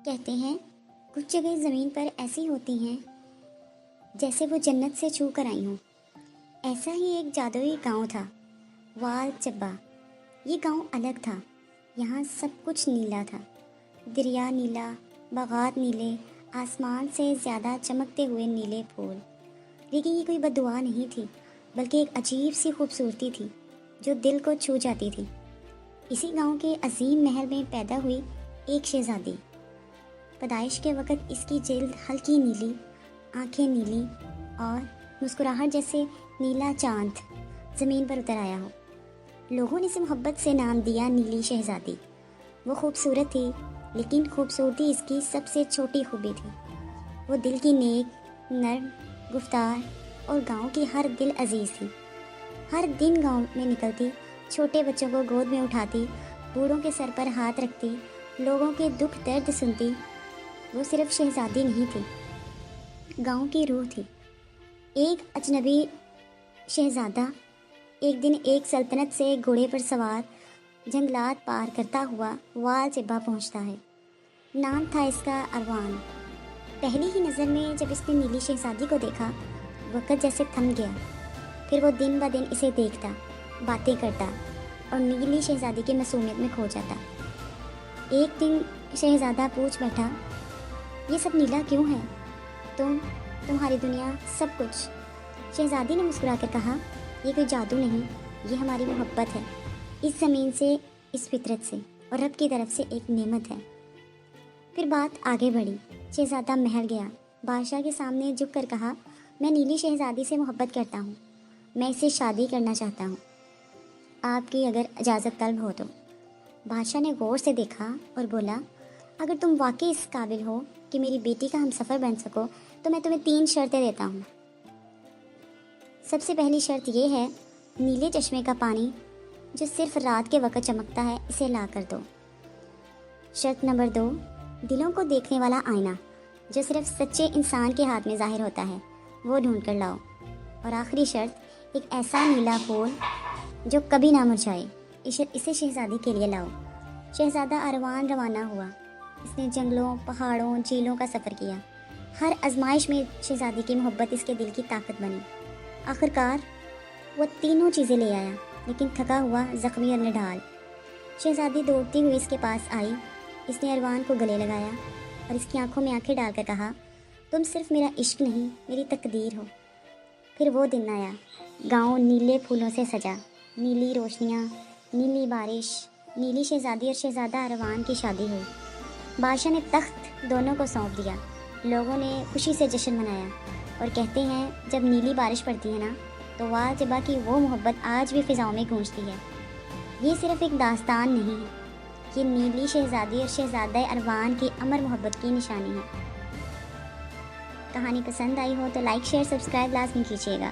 کہتے ہیں کچھ جگہ زمین پر ایسی ہوتی ہیں جیسے وہ جنت سے چھو کر آئی ہوں۔ ایسا ہی ایک جادوئی گاؤں تھا، وال چبا۔ یہ گاؤں الگ تھا، یہاں سب کچھ نیلا تھا، دریا نیلا، باغات نیلے، آسمان سے زیادہ چمکتے ہوئے نیلے پھول۔ لیکن یہ کوئی بد دعا نہیں تھی، بلکہ ایک عجیب سی خوبصورتی تھی جو دل کو چھو جاتی تھی۔ اسی گاؤں کے عظیم محل میں پیدا ہوئی ایک شہزادی۔ پیدائش کے وقت اس کی جلد ہلکی نیلی، آنکھیں نیلی اور مسکراہٹ جیسے نیلا چاند زمین پر اتر آیا ہو۔ لوگوں نے اسے محبت سے نام دیا نیلی شہزادی۔ وہ خوبصورت تھی، لیکن خوبصورتی اس کی سب سے چھوٹی خوبی تھی۔ وہ دل کی نیک، نرم گفتار اور گاؤں کی ہر دل عزیز تھی۔ ہر دن گاؤں میں نکلتی، چھوٹے بچوں کو گود میں اٹھاتی، بوڑھوں کے سر پر ہاتھ رکھتی، لوگوں کے دکھ درد سنتی۔ وہ صرف شہزادی نہیں تھی، گاؤں کی روح تھی۔ ایک اجنبی شہزادہ ایک دن ایک سلطنت سے گھوڑے پر سوار جنگلات پار کرتا ہوا وال چبا پہنچتا ہے۔ نام تھا اس کا اروان۔ پہلی ہی نظر میں جب اس نے نیلی شہزادی کو دیکھا، وقت جیسے تھم گیا۔ پھر وہ دن بہ دن اسے دیکھتا، باتیں کرتا اور نیلی شہزادی کی معصومیت میں کھو جاتا۔ ایک دن شہزادہ پوچھ بیٹھا، یہ سب نیلا کیوں ہے؟ تمہاری دنیا سب کچھ۔ شہزادی نے مسکرا کر کہا، یہ کوئی جادو نہیں، یہ ہماری محبت ہے، اس زمین سے، اس فطرت سے، اور رب کی طرف سے ایک نعمت ہے۔ پھر بات آگے بڑھی۔ شہزادہ محل گیا، بادشاہ کے سامنے جھک کر کہا، میں نیلی شہزادی سے محبت کرتا ہوں، میں اس سے شادی کرنا چاہتا ہوں، آپ کی اگر اجازت طلب ہو تو۔ بادشاہ نے غور سے دیکھا اور بولا، اگر تم واقعی اس قابل ہو کہ میری بیٹی کا ہم سفر بن سکو تو میں تمہیں 3 شرطیں دیتا ہوں۔ سب سے پہلی شرط یہ ہے، نیلے چشمے کا پانی جو صرف رات کے وقت چمکتا ہے، اسے لا کر دو۔ شرط نمبر 2، دلوں کو دیکھنے والا آئینہ جو صرف سچے انسان کے ہاتھ میں ظاہر ہوتا ہے، وہ ڈھونڈ کر لاؤ۔ اور آخری شرط، ایک ایسا نیلا پھول جو کبھی نہ مرجھائے، اسے شہزادی کے لیے لاؤ۔ شہزادہ اروان روانہ ہوا۔ اس نے جنگلوں، پہاڑوں، جھیلوں کا سفر کیا۔ ہر آزمائش میں شہزادی کی محبت اس کے دل کی طاقت بنی۔ آخرکار وہ تینوں چیزیں لے آیا، لیکن تھکا ہوا، زخمی اور نڈھال۔ شہزادی دوڑتی ہوئی اس کے پاس آئی۔ اس نے اروان کو گلے لگایا اور اس کی آنکھوں میں آنکھیں ڈال کر کہا، تم صرف میرا عشق نہیں، میری تقدیر ہو۔ پھر وہ دن آیا، گاؤں نیلے پھولوں سے سجا، نیلی روشنیاں، نیلی بارش، نیلی شہزادی اور شہزادہ اروان کی شادی ہوئی۔ بادشاہ نے تخت دونوں کو سونپ دیا، لوگوں نے خوشی سے جشن منایا، اور کہتے ہیں جب نیلی بارش پڑتی ہے نا تو وال چبا کی وہ محبت آج بھی فضاؤں میں گونجتی ہے۔ یہ صرف ایک داستان نہیں ہے، یہ نیلی شہزادی اور شہزادہ اروان کی امر محبت کی نشانی ہے۔ کہانی پسند آئی ہو تو لائک، شیئر، سبسکرائب لازمی کیجیے گا۔